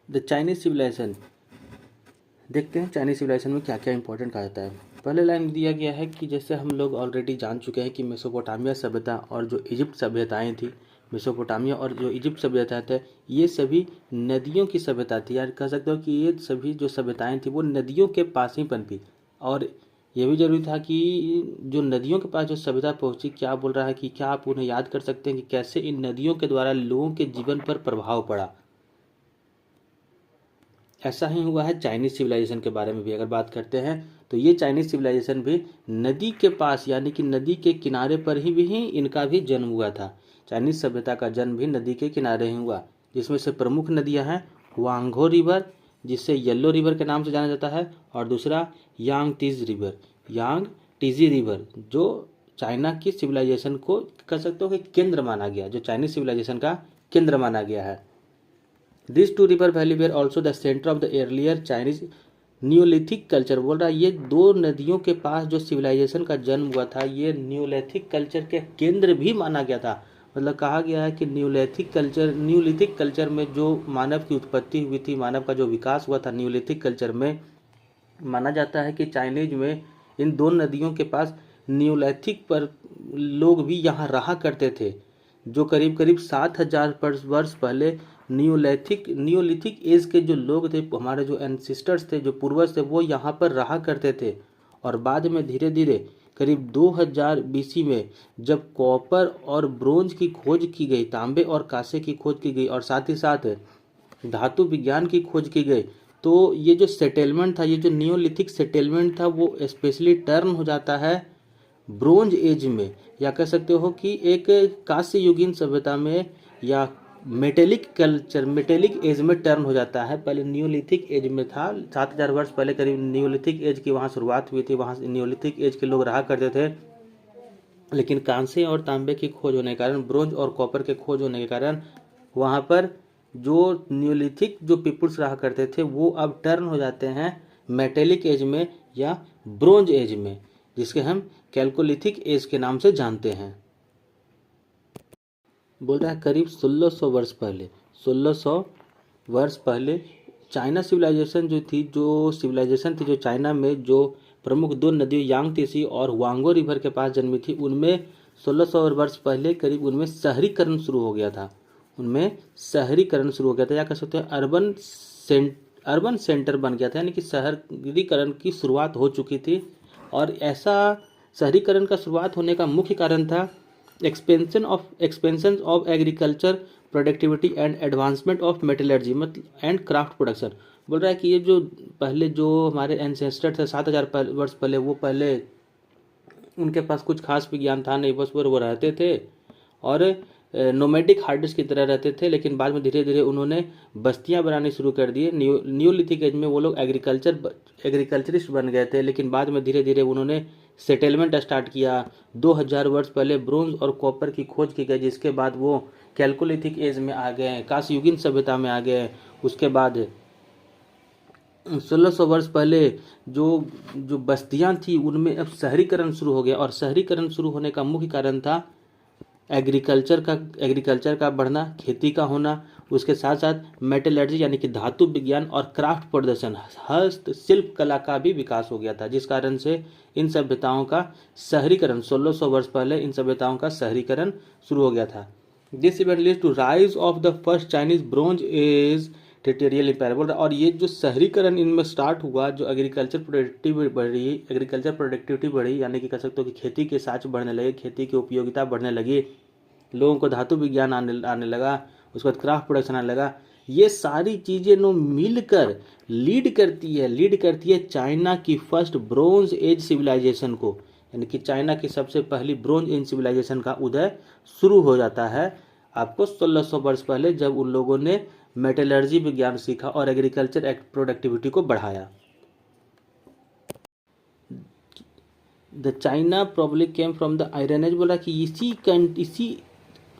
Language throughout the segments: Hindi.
The Chinese civilisation. देखते हैं चाइनीज सिविलाइजेशन में क्या क्या इंपॉर्टेंट कहा जाता है। पहले लाइन दिया गया है कि जैसे हम लोग ऑलरेडी जान चुके हैं कि मेसोपोटामिया सभ्यता और जो इजिप्ट सभ्यताएं थी, मेसोपोटामिया और जो इजिप्ट सभ्यता थे, ये सभी नदियों की सभ्यता थी। यार कह सकते हो कि ये सभी जो सभ्यताएं थी वो नदियों के पास ही पनपी। और ये भी जरूरी था कि जो नदियों के पास जो सभ्यता पहुंची, क्या बोल रहा है कि क्या आप उन्हें याद कर सकते हैं कि कैसे इन नदियों के द्वारा लोगों के जीवन पर प्रभाव पड़ा। ऐसा ही हुआ है चाइनीज सिविलाइजेशन के बारे में भी अगर बात करते हैं तो ये चाइनीज सिविलाइजेशन भी नदी के पास यानी कि नदी के किनारे पर ही इनका भी जन्म हुआ था। चाइनीज सभ्यता का जन्म भी नदी के किनारे ही हुआ, जिसमें से प्रमुख नदियां हैं वांगहो रिवर, जिसे येलो रिवर के नाम से जाना जाता है, और दूसरा यांग टीजी रिवर, जो चाइना की सिविलाइजेशन को कह सकते हो कि केंद्र माना गया, जो चाइनीज सिविलाइजेशन का केंद्र माना गया है। This two river valley were also the centre of the earlier Chinese neolithic culture. बोल रहा है ये दो नदियों के पास जो सिविलाइजेशन का जन्म हुआ था, ये न्यूलिथिक कल्चर के केंद्र भी माना गया था। मतलब कहा गया है कि न्यूलिथिक कल्चर में जो मानव की उत्पत्ति हुई थी, मानव का जो विकास हुआ था न्यूलिथिक कल्चर में, माना जाता है कि चाइनीज में इन दो नदियों के पास न्यूलिथिक पर लोग भी यहाँ रहा करते थे, जो करीब करीब 7,000 वर्ष पहले न्यूलिथिक एज के जो लोग थे, हमारे जो एंसिस्टर्स थे, जो पूर्वज थे, वो यहाँ पर रहा करते थे। और बाद में धीरे धीरे करीब 2000 बीसी में जब कॉपर और ब्रोंज की खोज की गई, तांबे और कांसे की खोज की गई, और साथ ही साथ धातु विज्ञान की खोज की गई, तो ये जो सेटलमेंट था, ये जो नियोलिथिक सेटलमेंट था, वो स्पेशली टर्न हो जाता है ब्रोंज एज में, या कह सकते हो कि एक कांस्य युगीन सभ्यता में, या मेटेलिक एज में टर्न हो जाता है। पहले न्यूलिथिक एज में था, 7,000 वर्ष पहले करीब न्यूलिथिक एज की वहाँ शुरुआत हुई थी, वहाँ न्यूलिथिक एज के लोग रहा करते थे। लेकिन कांसे और तांबे की खोज होने के कारण, ब्रोंज और कॉपर के खोज होने के कारण, वहाँ पर जो न्यूलिथिक जो पीपुल्स रहा करते थे वो अब टर्न हो जाते हैं मेटेलिक एज में या ब्रोंज एज में, जिसके हम कैल्कोलिथिक एज के नाम से जानते हैं। बोल रहा है करीब 1600 वर्ष पहले चाइना सिविलाइजेशन जो चाइना में जो प्रमुख दो नदियों यांगत्से और वांगो रिवर के पास जन्मी थी, उनमें 1600 वर्ष पहले करीब उनमें शहरीकरण शुरू हो गया था। या कह सकते हैं अर्बन सेंटर बन गया था, यानी कि शहरीकरण की शुरुआत हो चुकी थी। और ऐसा शहरीकरण का शुरुआत होने का मुख्य कारण था expansion of agriculture productivity and advancement of metallurgy and craft production. बोल रहा है कि ये जो पहले जो हमारे एंसेस्टर थे 7,000 वर्ष पहले, वो पहले उनके पास कुछ खास विज्ञान था नहीं, बस वो रहते थे और नोमैडिक हार्डर्स की तरह रहते थे। लेकिन बाद में धीरे धीरे उन्होंने बस्तियां बनानी शुरू कर दी। न्यूलिथिक एज में वो लोग एग्रीकल्चरिस्ट बन गए थे, लेकिन बाद में धीरे धीरे उन्होंने सेटलमेंट स्टार्ट किया। 2000 वर्ष पहले ब्रोंज और कॉपर की खोज की गई, जिसके बाद वो कैल्कोलिथिक एज में आ गए, कांस्य युगीन सभ्यता में आ गए। उसके बाद 1600 वर्ष पहले जो बस्तियां थी उनमें अब शहरीकरण शुरू हो गया, और शहरीकरण शुरू होने का मुख्य कारण था एग्रीकल्चर का बढ़ना, खेती का होना। उसके साथ साथ मेटलर्जी यानी कि धातु विज्ञान और क्राफ्ट प्रदर्शन, हस्तशिल्प कला का भी विकास हो गया था, जिस कारण से इन सभ्यताओं का शहरीकरण 1600 वर्ष पहले इन सभ्यताओं का शहरीकरण शुरू हो गया था। This event leads to rise of the first Chinese bronze age territorial empire. और ये जो शहरीकरण इनमें स्टार्ट हुआ, जो एग्रीकल्चर प्रोडक्टिविटी बढ़ी, यानी कि कह सकते हो कि खेती के साच बढ़ने लगे, खेती की उपयोगिता बढ़ने लगी, लोगों को धातु विज्ञान आने लगा, उसके बाद क्राफ्ट प्रोडक्शन आने लगा। ये सारी चीज़ें नो मिलकर लीड करती है चाइना की फर्स्ट ब्रोंज एज सिविलाइजेशन को, यानी कि चाइना की सबसे पहली ब्रोंज एज सिविलाइजेशन का उदय शुरू हो जाता है आपको 1600 वर्ष पहले, जब उन लोगों ने मेटलर्जी विज्ञान सीखा और एग्रीकल्चर प्रोडक्टिविटी को बढ़ाया। The China probably came from the iron age. बोला कि इसी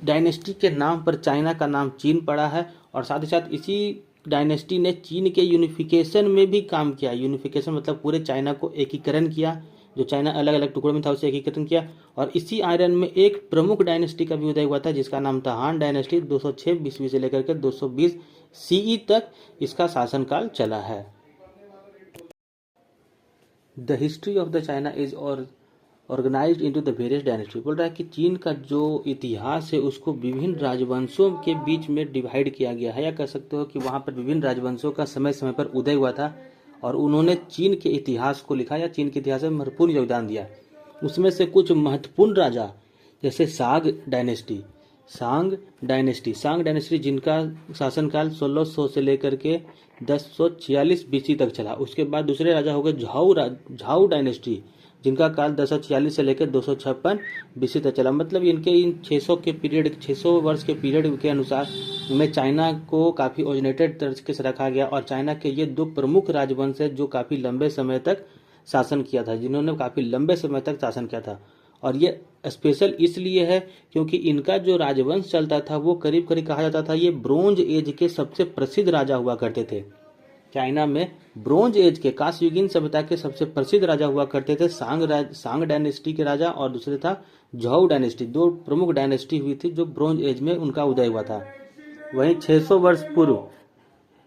डायनेस्टी के नाम पर चाइना का नाम चीन पड़ा है, और साथ ही साथ इसी डायनेस्टी ने चीन के यूनिफिकेशन में भी काम किया। यूनिफिकेशन मतलब पूरे चाइना को एकीकरण किया, जो चाइना अलग अलग टुकड़ों में था उसे एकीकरण किया। और इसी आयरन में एक प्रमुख डायनेस्टी का भी उदय हुआ था जिसका नाम था हान डायनेस्टी। 206 बीसवी से लेकर के 220 सीई तक इसका शासनकाल चला है। The history of the China is organised into the various dynasty. बोल रहा है कि चीन का जो इतिहास है उसको विभिन्न राजवंशों के बीच में डिवाइड किया गया है, या कह सकते हो कि वहाँ पर विभिन्न राजवंशों का समय समय पर उदय हुआ था और उन्होंने चीन के इतिहास को लिखा या चीन के इतिहास में महत्वपूर्ण योगदान दिया। उसमें से कुछ महत्वपूर्ण राजा जैसे सांग डायनेस्टी जिनका शासनकाल 1600 से लेकर के 1046 बीसी तक चला। उसके बाद दूसरे राजा हो गए झाऊ डायनेस्टी जिनका काल 1046 से लेकर 256 बीसी तक चला। मतलब इनके इन 600 वर्ष के पीरियड के अनुसार में चाइना को काफ़ी ओरिजिनेटेड तरीके से रखा गया। और चाइना के ये दो प्रमुख राजवंश है जो काफ़ी लंबे समय तक शासन किया था, जिन्होंने काफ़ी लंबे समय तक शासन किया था। और ये स्पेशल इसलिए है क्योंकि इनका जो राजवंश चलता था वो करीब करीब कहा जाता था ये ब्रोंज एज के सबसे प्रसिद्ध राजा हुआ करते थे। चाइना में ब्रोंज एज के कांस्ययुगीन सभ्यता के सबसे प्रसिद्ध राजा हुआ करते थे सांग डायनेस्टी के राजा, और दूसरे था झाऊ डायनेस्टी। दो प्रमुख डायनेस्टी हुई थी जो ब्रोंज एज में उनका उदय हुआ था। वहीं 600 वर्ष पूर्व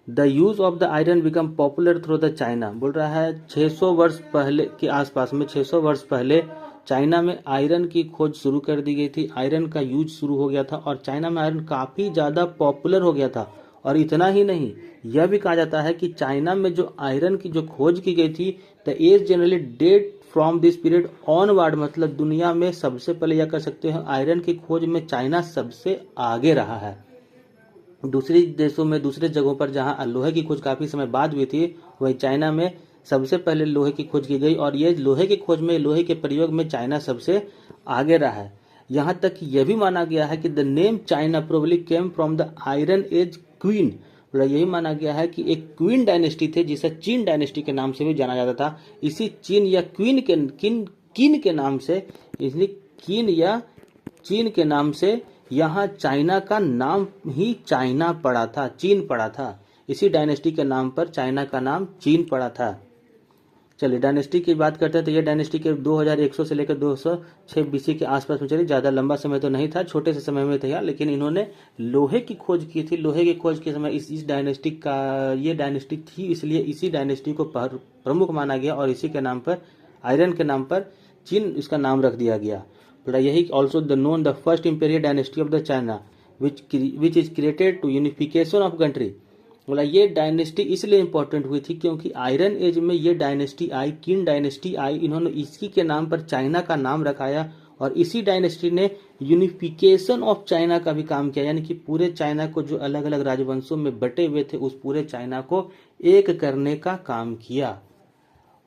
the use of the iron become popular through the China. बोल रहा है 600 वर्ष पहले के आसपास में 600 वर्ष पहले चाइना में आयरन की खोज शुरू कर दी गई थी, आयरन का यूज शुरू हो गया था और चाइना में आयरन काफ़ी ज़्यादा पॉपुलर हो गया था। और इतना ही नहीं, यह भी कहा जाता है कि चाइना में जो आयरन की जो खोज की गई थी the age generally date from this period onward. मतलब दुनिया में सबसे पहले यह कर सकते हैं आयरन की खोज में चाइना सबसे आगे रहा है। दूसरी देशों में दूसरे जगहों पर जहां लोहे की खोज काफ़ी समय बाद हुई थी वहीं चाइना में सबसे पहले लोहे की खोज की गई। और ये लोहे की खोज में लोहे के प्रयोग में चाइना सबसे आगे रहा है। यहाँ तक यह भी माना गया है कि the name China probably came from the iron age queen. यही माना गया है कि एक क्वीन डायनेस्टी थे जिसे चीन डायनेस्टी के नाम से भी जाना जाता था। इसी चीन या किन के नाम से, इसलिए किन या चीन के नाम से यहाँ चाइना का नाम ही चाइना पड़ा था, चीन पड़ा था। इसी डायनेस्टी के नाम पर चाइना का नाम चीन पड़ा था। चलिए डायनेस्टी की बात करते हैं तो ये डायनेस्टी के 2100 से लेकर 206 बीसी के आसपास में चली। ज़्यादा लंबा समय तो नहीं था, छोटे से समय में था, लेकिन इन्होंने लोहे की खोज की थी। लोहे की खोज के समय इस डायनेस्टी का ये डायनेस्टी थी, इसलिए इसी डायनेस्टी को प्रमुख माना गया और इसी के नाम पर आयरन के नाम पर चीन इसका नाम रख दिया गया। यही also the known the first imperial dynasty of the China which is created to unification of country. बोला ये डायनेस्टी इसलिए इंपॉर्टेंट हुई थी क्योंकि आयरन एज में ये डायनेस्टी आई, किन डायनेस्टी आई, इन्होंने इसी के नाम पर चाइना का नाम रखाया और इसी डायनेस्टी ने यूनिफिकेशन ऑफ चाइना का भी काम किया, यानी कि पूरे चाइना को जो अलग अलग राजवंशों में बटे हुए थे उस पूरे चाइना को एक करने का काम किया।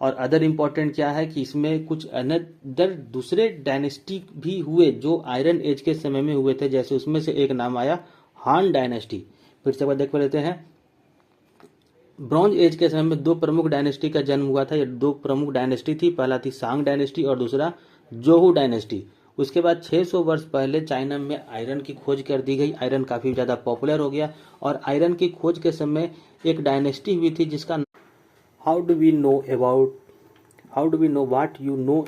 और अदर इम्पोर्टेंट क्या है कि इसमें कुछ अनदर दूसरे डायनेस्टी भी हुए जो आयरन एज के समय में हुए थे, जैसे उसमें से एक नाम आया हान डायनेस्टी। फिर से बात देख लेते हैं। ब्रॉन्ज एज के समय में दो प्रमुख डायनेस्टी का जन्म हुआ था। ये दो प्रमुख डायनेस्टी थी, पहला थी सांग डायनेस्टी और दूसरा जोहू डायनेस्टी। उसके बाद 600 वर्ष पहले चाइना में आयरन की खोज कर दी गई, आयरन काफ़ी ज़्यादा पॉपुलर हो गया और आयरन की खोज के समय एक डायनेस्टी हुई थी जिसका how do we know what you know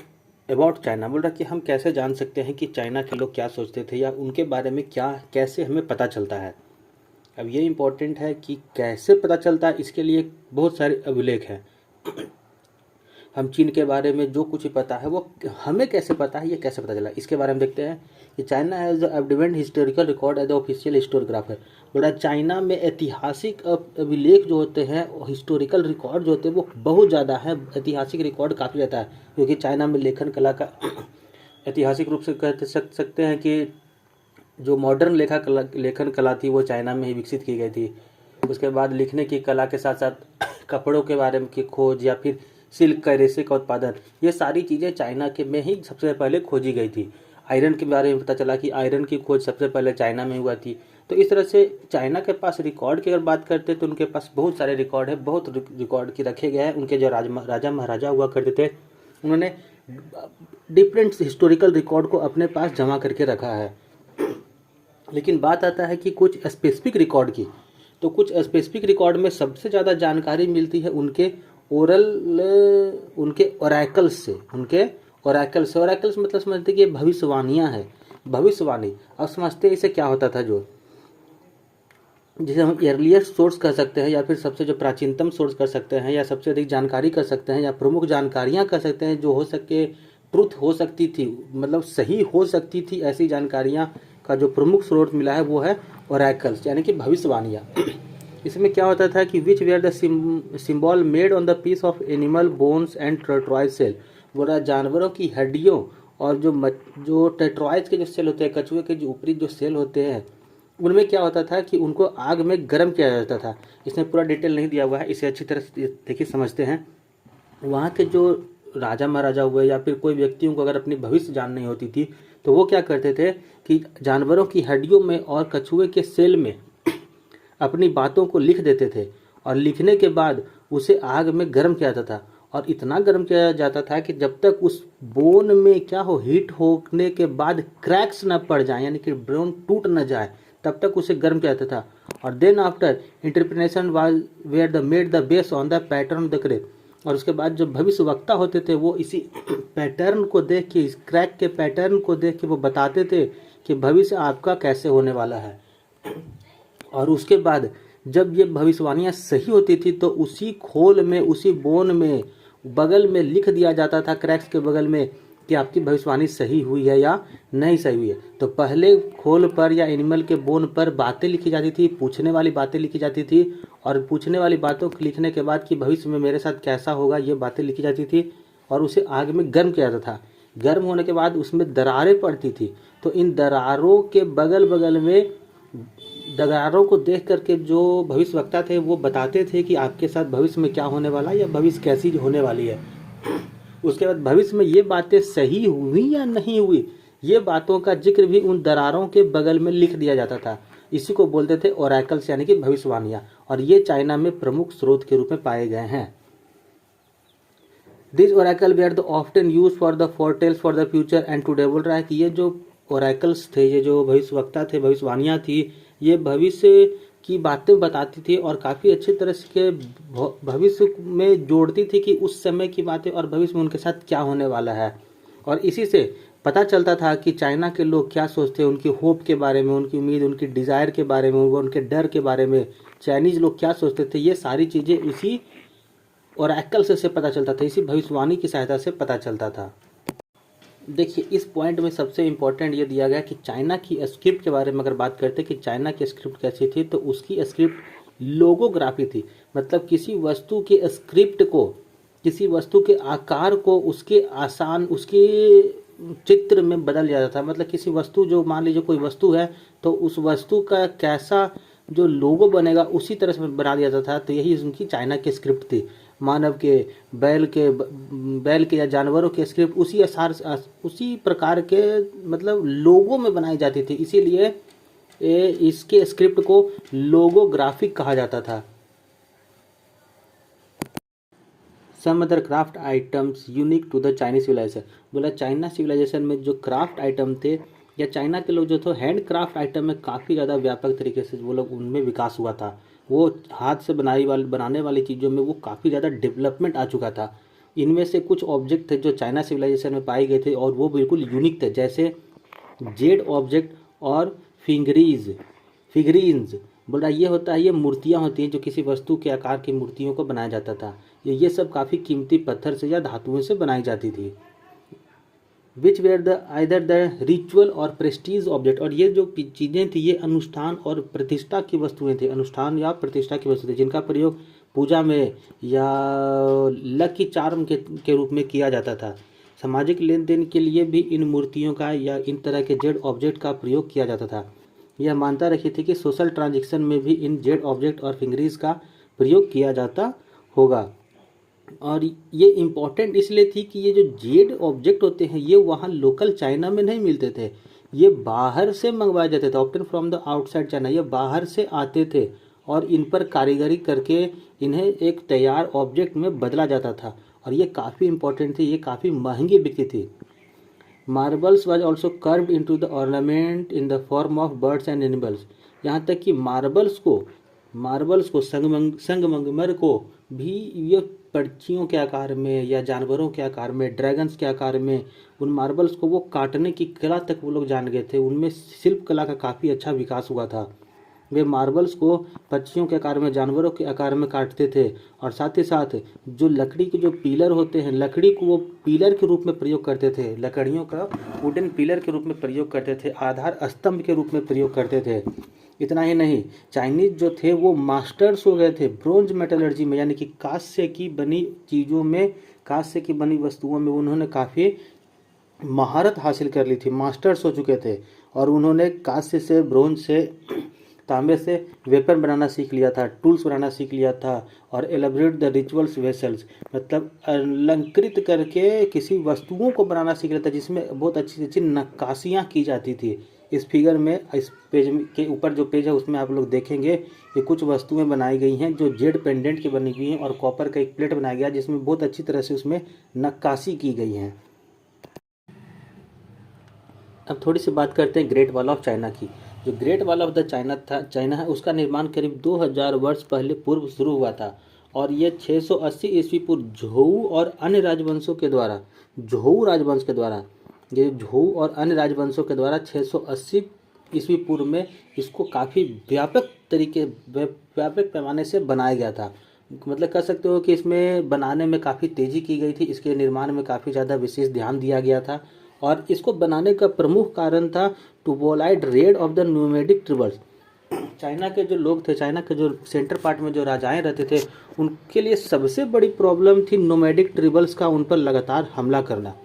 about China. बोल रहा कि हम कैसे जान सकते हैं कि चाइना के लोग क्या सोचते थे या उनके बारे में कैसे हमें पता चलता है। अब ये इम्पोर्टेंट है कि कैसे पता चलता है, इसके लिए बहुत सारे अभिलेख हैं। हम चीन के बारे में जो कुछ पता है वो हमें कैसे पता है, ये कैसे पता चला, इसके बारे में देखते हैं कि China has the evident historical record as the official historiographer. बोला चाइना में ऐतिहासिक अभिलेख जो होते हैं, हिस्टोरिकल रिकॉर्ड जो होते हैं वो बहुत ज़्यादा है, ऐतिहासिक रिकॉर्ड काफ़ी ज़्यादा है, क्योंकि चाइना में लेखन कला का ऐतिहासिक रूप से कह सकते हैं कि जो मॉडर्न लेखन कला थी वो चाइना में ही विकसित की गई थी। उसके बाद लिखने की कला के साथ साथ कपड़ों के बारे में की खोज या फिर सिल्क का रेशे का उत्पादन, ये सारी चीज़ें चाइना के में ही सबसे पहले खोजी गई थी। आयरन के बारे में पता चला कि आयरन की खोज सबसे पहले चाइना में हुआ थी। तो इस तरह से चाइना के पास रिकॉर्ड की अगर बात करते तो उनके पास बहुत सारे रिकॉर्ड है, बहुत रिकॉर्ड की रखे गए हैं। उनके जो राजा महाराजा हुआ करते थे उन्होंने डिफरेंट हिस्टोरिकल रिकॉर्ड को अपने पास जमा करके रखा है। लेकिन बात आता है कि कुछ स्पेसिफिक रिकॉर्ड की, तो कुछ स्पेसिफिक रिकॉर्ड में सबसे ज़्यादा जानकारी मिलती है उनके ओरल उनके ओरैकल्स मतलब समझते कि ये भविष्यवाणियाँ है, भविष्यवाणी। अब समझते इसे क्या होता था, जो जिसे हम अर्लीस्ट सोर्स कर सकते हैं, या फिर सबसे जो प्राचीनतम सोर्स कर सकते हैं, या सबसे अधिक जानकारी कर सकते हैं, या प्रमुख जानकारियां कर सकते हैं, जो हो सके ट्रुथ हो सकती थी, मतलब सही हो सकती थी, ऐसी जानकारियां का जो प्रमुख स्रोत मिला है वो है ओरैकल्स, यानी कि भविष्यवाणियाँ। इसमें क्या होता था कि which were the symbol made on the piece of animal bones and tortoise shell, बोला जानवरों की हड्डियों और जो टेट्रॉइड के जो सेल होते हैं, कछुए के जो ऊपरी जो सेल होते हैं, उनमें क्या होता था कि उनको आग में गर्म किया जाता था। इसमें पूरा डिटेल नहीं दिया हुआ है, इसे अच्छी तरह से देखिए समझते हैं। वहाँ के जो राजा महाराजा हुए या फिर कोई व्यक्तियों को अगर अपनी भविष्य जाननी होती थी तो वो क्या करते थे कि जानवरों की हड्डियों में और कछुए के सेल में अपनी बातों को लिख देते थे, और लिखने के बाद उसे आग में गर्म किया जाता था, और इतना गर्म किया जाता था कि जब तक उस बोन में क्या हो, हीट होने के बाद क्रैक्स ना पड़ जाए, यानी कि बोन टूट न जाए, तब तक उसे गर्म किया जाता था। और then after interpretation was where the made the base on the pattern of the crack, और उसके बाद जो भविष्यवक्ता होते थे वो इसी पैटर्न को देख के, इस क्रैक के पैटर्न को देख के वो बताते थे कि भविष्य आपका कैसे होने वाला है। और उसके बाद जब ये भविष्यवाणियाँ सही होती थी तो उसी खोल में, उसी बोन में, बगल में लिख दिया जाता था, क्रैक्स के बगल में, कि आपकी भविष्यवाणी सही हुई है या नहीं सही हुई है। तो पहले खोल पर या एनिमल के बोन पर बातें लिखी जाती थी, पूछने वाली बातें लिखी जाती थी, और पूछने वाली बातों को लिखने के बाद कि भविष्य में मेरे साथ कैसा होगा, ये बातें लिखी जाती थी, और उसे आग में गर्म किया जाता था। गर्म होने के बाद उसमें दरारें पड़ती थी, तो इन दरारों के बगल बगल में, दरारों को देख करके जो भविष्यवक्ता थे वो बताते थे कि आपके साथ भविष्य में क्या होने वाला है या भविष्य कैसी होने वाली है। उसके बाद भविष्य में ये बातें सही हुई या नहीं हुई, ये बातों का जिक्र भी उन दरारों के बगल में लिख दिया जाता था। इसी को बोलते थे ओरैकल्स, यानी कि भविष्यवाणियाँ, और ये चाइना में प्रमुख स्रोत के रूप में पाए गए हैं। This oracle were the often use for the foretells for the future and today, बोल रहा है कि ये जो ओरैकल्स थे, ये जो भविष्यवक्ता थे, भविष्यवाणियाँ थी, ये भविष्य की बातें बताती थी और काफ़ी अच्छी तरह से भविष्य में जोड़ती थी कि उस समय की बातें और भविष्य में उनके साथ क्या होने वाला है। और इसी से पता चलता था कि चाइना के लोग क्या सोचते हैं, उनकी होप के बारे में, उनकी उम्मीद, उनकी डिज़ायर के बारे में, उनके डर के बारे में, चाइनीज़ लोग क्या सोचते थे, ये सारी चीज़ें इसी ओरैकल से पता चलता था, इसी भविष्यवाणी की सहायता से पता चलता था। देखिए इस पॉइंट में सबसे इम्पोर्टेंट ये दिया गया कि चाइना की स्क्रिप्ट के बारे में अगर बात करते कि चाइना की स्क्रिप्ट कैसी थी, तो उसकी स्क्रिप्ट लोगोग्राफी थी। मतलब किसी वस्तु के स्क्रिप्ट को, किसी वस्तु के आकार को उसके आसान, उसके चित्र में बदल जाता था। मतलब किसी वस्तु, जो मान लीजिए कोई वस्तु है, तो उस वस्तु का कैसा जो लोगो बनेगा उसी तरह से बना दिया जाता था। तो यही उनकी चाइना की स्क्रिप्ट थी। मानव के, बैल के या जानवरों के स्क्रिप्ट उसी प्रकार के मतलब लोगों में बनाई जाती थी, इसीलिए इसके स्क्रिप्ट को लोगोग्राफिक कहा जाता था। Some other craft items unique to the Chinese civilisation, बोला चाइना सिविलाइजेशन में जो क्राफ्ट आइटम थे, या चाइना के लोग जो थे हैंड क्राफ्ट आइटम में काफ़ी ज़्यादा व्यापक तरीके से वो लोग, उनमें विकास हुआ था। वो हाथ से बनाने वाली चीज़ों में वो काफ़ी ज़्यादा डेवलपमेंट आ चुका था। इनमें से कुछ ऑब्जेक्ट थे जो चाइना सिविलाइजेशन में पाए गए थे और वो बिल्कुल यूनिक थे, जैसे जेड ऑब्जेक्ट और फिगरीन्स। बोल रहा ये होता है, ये मूर्तियाँ होती हैं जो किसी वस्तु के आकार की मूर्तियों को बनाया जाता था। ये सब काफ़ी कीमती पत्थर से या धातुओं से बनाई जाती थी। Which were the either the ritual और प्रेस्टीज ऑब्जेक्ट, और ये जो चीज़ें थी ये अनुष्ठान और प्रतिष्ठा की वस्तुएं थी, अनुष्ठान या प्रतिष्ठा की वस्तु थी, जिनका प्रयोग पूजा में या लकी चार्म के रूप में किया जाता था। सामाजिक लेन देन के लिए भी इन मूर्तियों का या इन तरह के जेड ऑब्जेक्ट का प्रयोग किया जाता था। यह मानता रखी थी कि सोशल ट्रांजेक्शन में भी इन जेड ऑब्जेक्ट और फिंगरीज का प्रयोग किया जाता होगा। और ये इम्पॉर्टेंट इसलिए थी कि ये जो जेड ऑब्जेक्ट होते हैं ये वहाँ लोकल चाइना में नहीं मिलते थे, ये बाहर से मंगवाए जाते थे, obtain from the outside China. ये बाहर से आते थे और इन पर कारीगरी करके इन्हें एक तैयार ऑब्जेक्ट में बदला जाता था, और ये काफ़ी इम्पोर्टेंट थी, ये काफ़ी महंगी बिकती थी। Marbles was also curved into the ornament in the form of birds and animals, यहाँ तक कि मार्बल्स को मार्बल्स को संगमरमर को भी ये पक्षियों के आकार में या जानवरों के आकार में, ड्रैगन्स के आकार में, उन मार्बल्स को वो काटने की कला तक वो लोग जान गए थे। उनमें शिल्प कला का काफ़ी अच्छा विकास हुआ था। वे मार्बल्स को पक्षियों के आकार में, जानवरों के आकार में काटते थे और साथ ही साथ जो लकड़ी के जो पिलर होते हैं, लकड़ी को वो पिलर के रूप में प्रयोग करते थे, लकड़ियों का वुडन पिलर के रूप में प्रयोग करते थे, आधार स्तंभ के रूप में प्रयोग करते थे। इतना ही नहीं, चाइनीज जो थे वो मास्टर्स हो गए थे ब्रोंज मेटलर्जी में, यानी कि कांस्य की बनी चीज़ों में, कांस्य की बनी वस्तुओं में उन्होंने काफ़ी महारत हासिल कर ली थी, मास्टर्स हो चुके थे। और उन्होंने कांस्य से, ब्रोंज से, तांबे से वेपन बनाना सीख लिया था, टूल्स बनाना सीख लिया था और एलेबरेट द रिचुअल्स वेसल्स, मतलब अलंकृत करके किसी वस्तुओं को बनाना सीख लिया था जिसमें बहुत अच्छी अच्छी नक्काशियाँ की जाती थी। इस फिगर में, इस पेज के ऊपर जो पेज है उसमें आप लोग देखेंगे कि कुछ वस्तुएं बनाई गई हैं जो जेड पेंडेंट की बनी हुई हैं और कॉपर का एक प्लेट बनाया गया जिसमें बहुत अच्छी तरह से उसमें नक्काशी की गई है। अब थोड़ी सी बात करते हैं ग्रेट वॉल ऑफ चाइना की। जो great wall of the China है उसका निर्माण करीब 2000 वर्ष पहले पूर्व शुरू हुआ था और ये 680 ईस्वी पूर्व झोऊ और अन्य राजवंशों के द्वारा, झोऊ राजवंश के द्वारा, ये झोऊ और अन्य राजवंशों के द्वारा 680 ईस्वी पूर्व में इसको काफ़ी व्यापक पैमाने से बनाया गया था। मतलब कह सकते हो कि इसमें बनाने में काफ़ी तेज़ी की गई थी, इसके निर्माण में काफ़ी ज़्यादा विशेष ध्यान दिया गया था और इसको बनाने का प्रमुख कारण था to avoid raid of the nomadic tribals. China के जो लोग थे, चाइना के जो सेंटर पार्ट में जो राजाएं रहते थे, उनके लिए सबसे बड़ी प्रॉब्लम थी नोमैडिक ट्रिबल्स का उन पर लगातार हमला करना।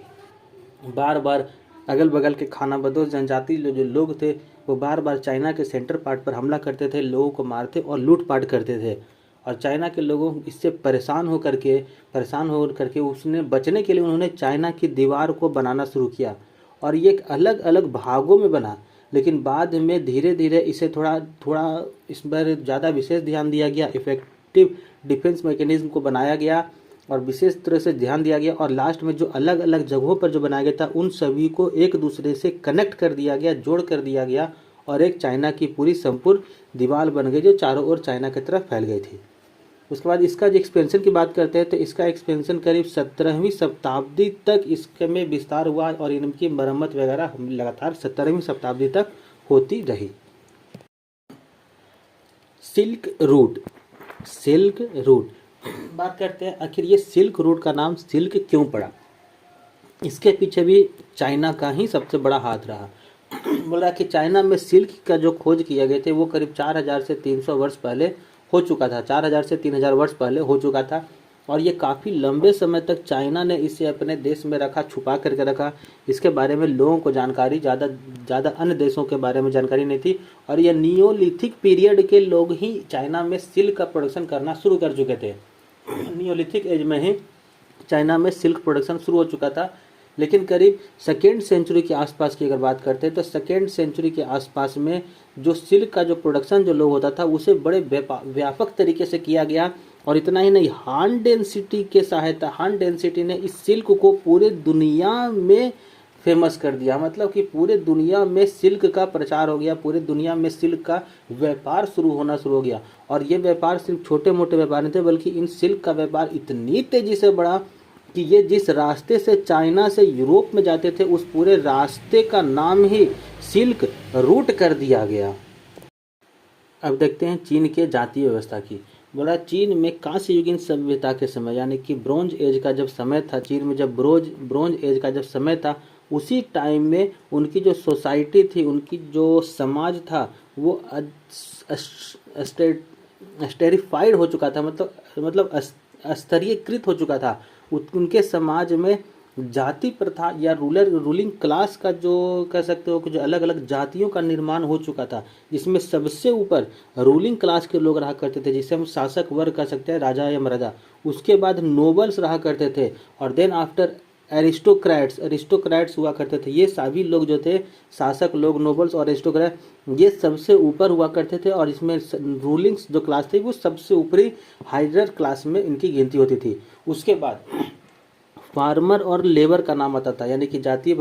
बार बार अगल बगल के खानाबदोश जनजाति जो लोग थे वो बार बार चाइना के सेंटर पार्ट पर हमला करते थे, लोगों को मारते और लूटपाट करते थे और चाइना के लोगों इससे परेशान हो करके उसने बचने के लिए उन्होंने चाइना की दीवार को बनाना शुरू किया और ये एक अलग अलग भागों में बना। लेकिन बाद में धीरे धीरे इसे थोड़ा इस पर ज़्यादा विशेष ध्यान दिया गया, इफेक्टिव डिफेंस मैकेनिज्म को बनाया गया और विशेष तरह से ध्यान दिया गया और लास्ट में जो अलग अलग जगहों पर जो बनाया गया था उन सभी को एक दूसरे से कनेक्ट कर दिया गया, जोड़ कर दिया गया और एक चाइना की पूरी संपूर्ण दीवार बन गई जो चारों ओर चाइना की तरफ फैल गई थी। उसके बाद इसका जो एक्सपेंशन की बात करते हैं तो इसका एक्सपेंशन करीब 17वीं शताब्दी तक इसमें विस्तार हुआ और इनकी मरम्मत वगैरह लगातार 17वीं शताब्दी तक होती रही। सिल्क रूट बात करते हैं, आखिर ये सिल्क रूट का नाम सिल्क क्यों पड़ा? इसके पीछे भी चाइना का ही सबसे बड़ा हाथ रहा। बोल रहा कि चाइना में सिल्क का जो खोज किए गए थे वो करीब 4000 से 300 वर्ष पहले हो चुका था, 4000 से 3000 वर्ष पहले हो चुका था और ये काफ़ी लंबे समय तक चाइना ने इसे अपने देश में रखा, छुपा करके रखा। इसके बारे में लोगों को जानकारी ज़्यादा अन्य देशों के बारे में जानकारी नहीं थी और ये नियोलिथिक पीरियड के लोग ही चाइना में सिल्क का प्रोडक्शन करना शुरू कर चुके थे। नियोलिथिक एज में ही चाइना में सिल्क प्रोडक्शन शुरू हो चुका था। लेकिन करीब 2nd सेंचुरी के आसपास की अगर बात करते हैं तो 2nd सेंचुरी के आसपास में जो सिल्क का जो प्रोडक्शन जो लोग होता था उसे बड़े व्यापक तरीके से किया गया और इतना ही नहीं, हान डेंसिटी ने इस सिल्क को पूरे दुनिया में फेमस कर दिया। मतलब कि पूरे दुनिया में सिल्क का प्रचार हो गया, पूरे दुनिया में सिल्क का व्यापार होना शुरू हो गया और ये व्यापार सिर्फ छोटे मोटे व्यापार नहीं थे बल्कि इन सिल्क का व्यापार इतनी तेजी से बढ़ा कि ये जिस रास्ते से चाइना से यूरोप में जाते थे उस पूरे रास्ते का नाम ही सिल्क रूट कर दिया गया। अब देखते हैं चीन के जातीय व्यवस्था की। बोला चीन में कांस्य युगीन सभ्यता के समय यानी कि ब्रोंज एज का जब समय था, चीन में जब ब्रोंज एज का जब समय था उसी टाइम में उनकी जो सोसाइटी थी, उनकी जो समाज था वो स्टेरिफाइड हो चुका था, मतलब स्तरीयकृत हो चुका था। उनके समाज में जाति प्रथा या रूलिंग क्लास का जो कह सकते हो कि जो अलग अलग जातियों का निर्माण हो चुका था, जिसमें सबसे ऊपर रूलिंग क्लास के लोग रहा करते थे जिसे हम शासक वर्ग कह सकते हैं, राजा या महाराजा। उसके बाद नोबल्स रहा करते थे और देन आफ्टर एरिस्टोक्रेट्स हुआ करते थे। ये सभी लोग जो थे, शासक लोग, नोबल्स और एरिस्टोक्रेट, ये सबसे ऊपर हुआ करते थे और इसमें रूलिंग जो क्लास थी वो सबसे ऊपरी हायर क्लास में इनकी गिनती होती थी। उसके बाद फार्मर और लेबर का नाम आता था, यानी कि जाति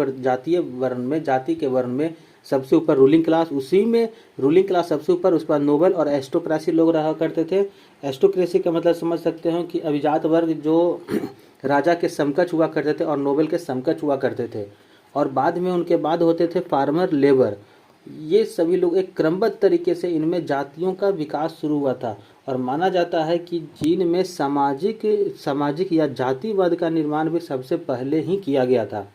के वर्ण में सबसे ऊपर रूलिंग क्लास, उसी में रूलिंग क्लास सबसे ऊपर, उस पर नोबल और एरिस्टोक्रेसी लोग रहा करते थे। एरिस्टोक्रेसी का मतलब समझ सकते हो कि अभिजात वर्ग जो राजा के समकक्ष हुआ करते थे और नोबल के समकक्ष हुआ करते थे। और बाद में उनके बाद होते थे फार्मर, लेबर। ये सभी लोग एक क्रमबद्ध तरीके से इनमें जातियों का विकास शुरू हुआ था। और माना जाता है कि चीन में सामाजिक या जातिवाद का निर्माण भी सबसे पहले ही किया गया था।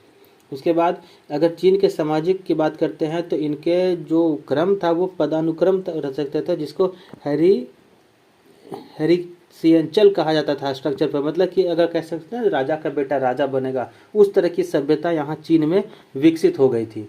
उसके बाद अगर चीन के सामाजिक की बात करते हैं तो इनके जो क्रम था वो पदानुक्रम रह सकते थे, जिसको हेरिसियंचल कहा जाता था स्ट्रक्चर पर। मतलब कि अगर कह सकते हैं राजा का बेटा राजा बनेगा, उस तरह की सभ्यता यहाँ चीन में विकसित हो गई थी।